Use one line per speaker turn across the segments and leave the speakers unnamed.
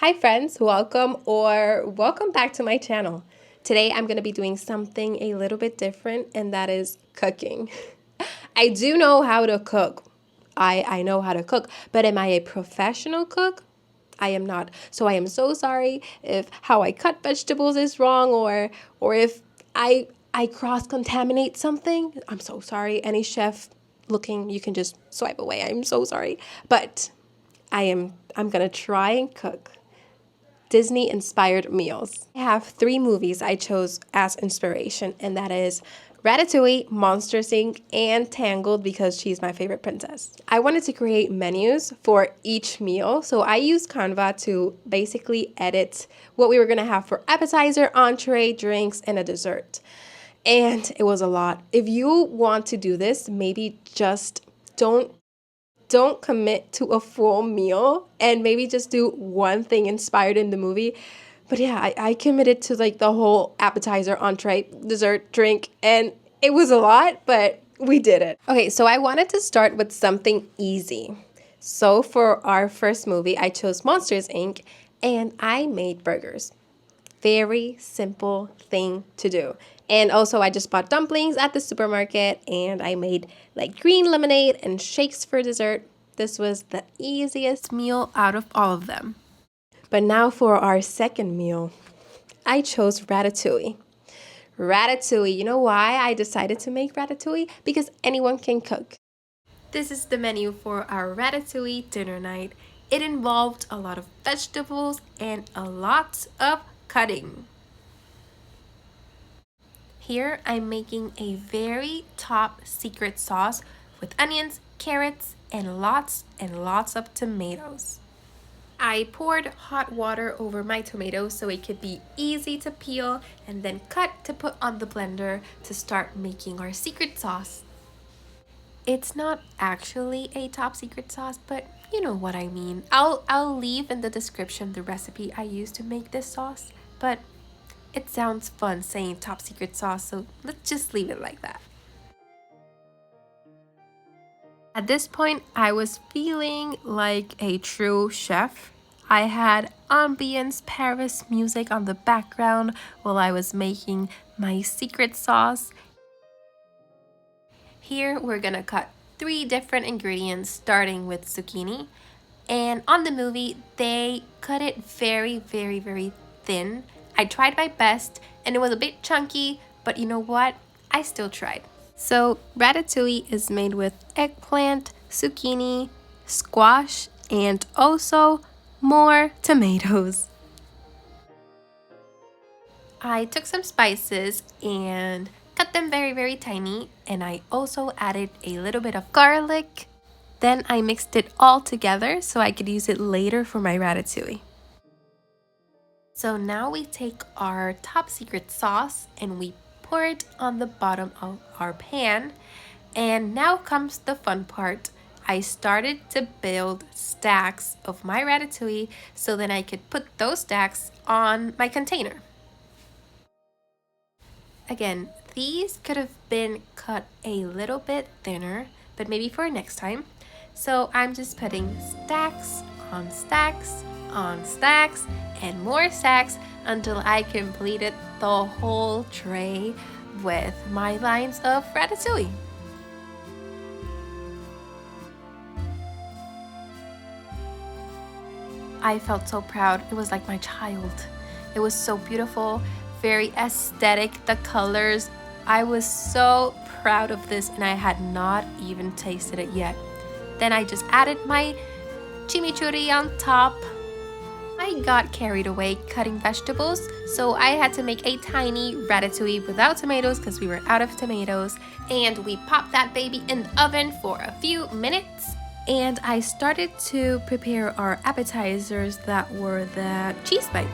Hi friends, welcome back to my channel. Today I'm going to be doing something a little bit different, and that is cooking. I do know how to cook. I know how to cook, but am I a professional cook? I am not. So I am so sorry if how I cut vegetables is wrong or if I cross-contaminate something. I'm so sorry. Any chef looking, you can just swipe away. I'm so sorry. But I'm going to try and cook Disney inspired meals. I have 3 movies I chose as inspiration, and that is Ratatouille, Monsters Inc., and Tangled because she's my favorite princess. I wanted to create menus for each meal, so I used Canva to basically edit what we were gonna have for appetizer, entree, drinks, and a dessert. And it was a lot. If you want to do this, maybe just don't commit to a full meal and maybe just do one thing inspired in the movie. But yeah, I committed to like the whole appetizer, entree, dessert, drink, and it was a lot, but we did it. Okay, so I wanted to start with something easy. So for our first movie, I chose Monsters Inc. and I made burgers. Very simple thing to do. And also I just bought dumplings at the supermarket and I made like green lemonade and shakes for dessert. This was the easiest meal out of all of them. But now for our second meal, I chose ratatouille. Ratatouille, you know why I decided to make ratatouille? Because anyone can cook. This is the menu for our ratatouille dinner night. It involved a lot of vegetables and a lot of cutting. Here I'm making a very top secret sauce with onions, carrots, and lots of tomatoes. I poured hot water over my tomatoes so it could be easy to peel and then cut to put on the blender to start making our secret sauce. It's not actually a top secret sauce, but you know what I mean. I'll leave in the description the recipe I used to make this sauce, but it sounds fun saying top secret sauce, so let's just leave it like that. At this point, I was feeling like a true chef. I had ambience Paris music on the background while I was making my secret sauce. Here we're gonna cut 3 different ingredients starting with zucchini. And on the movie, they cut it very thin. I tried my best and it was a bit chunky, but you know what? I still tried. So ratatouille is made with eggplant, zucchini, squash, and also more tomatoes. I took some spices and cut them very tiny, and I also added a little bit of garlic. Then I mixed it all together so I could use it later for my ratatouille. So now we take our top secret sauce and we pour it on the bottom of our pan. And now comes the fun part. I started to build stacks of my ratatouille so then I could put those stacks on my container. Again, these could have been cut a little bit thinner, but maybe for next time. So I'm just putting stacks on stacks on stacks and more stacks until I completed the whole tray with my lines of ratatouille. I felt so proud. It was like my child. It was so beautiful, very aesthetic, the colors. I was so proud of this and I had not even tasted it yet. Then I just added my chimichurri on top. I got carried away cutting vegetables, so I had to make a tiny ratatouille without tomatoes because we were out of tomatoes. And we popped that baby in the oven for a few minutes. And I started to prepare our appetizers that were the cheese bites.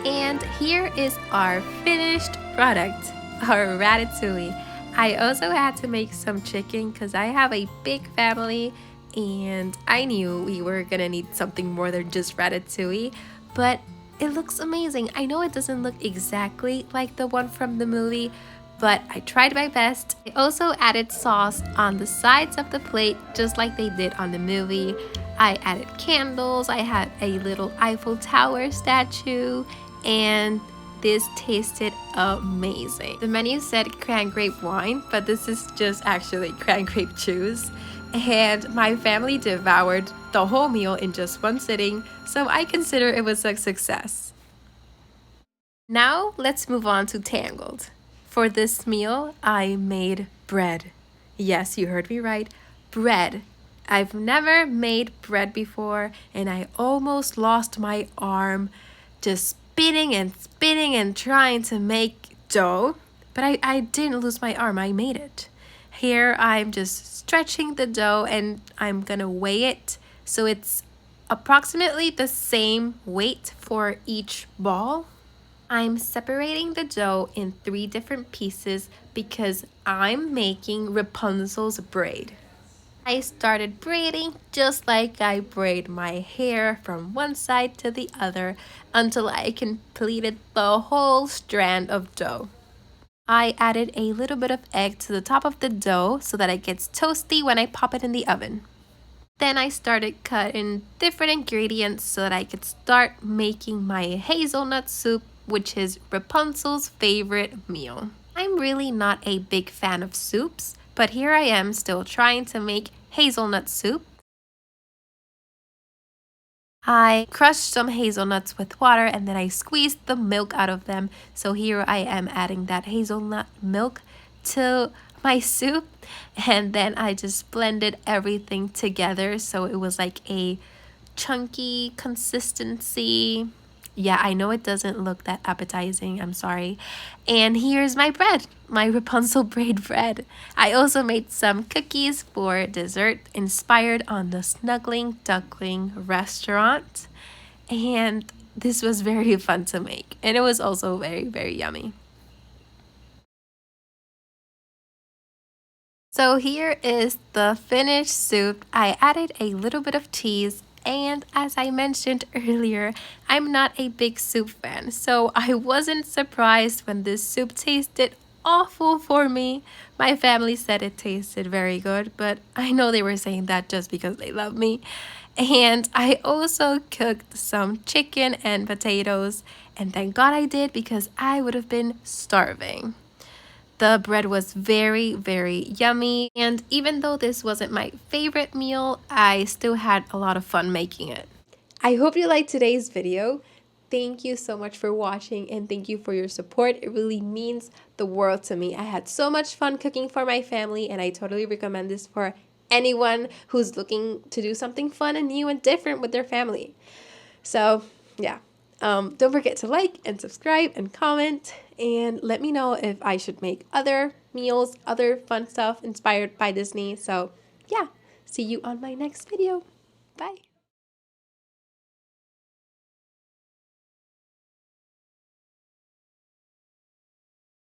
And here is our finished product, our ratatouille. I also had to make some chicken because I have a big family and I knew we were gonna need something more than just ratatouille, but it looks amazing. I know it doesn't look exactly like the one from the movie, but I tried my best. I also added sauce on the sides of the plate, just like they did on the movie. I added candles, I had a little Eiffel Tower statue, and this tasted amazing. The menu said cran grape wine, but this is just actually cran grape juice. And my family devoured the whole meal in just one sitting, so I consider it was a success. Now let's move on to Tangled. For this meal, I made bread. Yes, you heard me right, bread. I've never made bread before, and I almost lost my arm just spinning and trying to make dough. But I didn't lose my arm, I made it. Here I'm just stretching the dough and I'm gonna weigh it so it's approximately the same weight for each ball. I'm separating the dough in 3 different pieces because I'm making Rapunzel's braid. I started braiding just like I braid my hair from one side to the other until I completed the whole strand of dough. I added a little bit of egg to the top of the dough so that it gets toasty when I pop it in the oven. Then I started cutting different ingredients so that I could start making my hazelnut soup, which is Rapunzel's favorite meal. I'm really not a big fan of soups, but here I am still trying to make hazelnut soup. I crushed some hazelnuts with water and then I squeezed the milk out of them. So here I am adding that hazelnut milk to my soup, and then I just blended everything together so it was like a chunky consistency. Yeah, I know it doesn't look that appetizing, I'm sorry. And here's my bread, my Rapunzel braid bread. I also made some cookies for dessert inspired on the Snuggling Duckling restaurant. And this was very fun to make. And it was also very, very yummy. So here is the finished soup. I added a little bit of cheese, and as I mentioned earlier, I'm not a big soup fan, so I wasn't surprised when this soup tasted awful for me. My family said it tasted very good, but I know they were saying that just because they love me. And I also cooked some chicken and potatoes, and thank God I did because I would have been starving. The bread was very, very yummy, and even though this wasn't my favorite meal, I still had a lot of fun making it. I hope you liked today's video. Thank you so much for watching, and thank you for your support. It really means the world to me. I had so much fun cooking for my family, and I totally recommend this for anyone who's looking to do something fun and new and different with their family. So, yeah. Don't forget to like and subscribe and comment, and let me know if I should make other meals, other fun stuff inspired by Disney. So yeah, see you on my next video. Bye.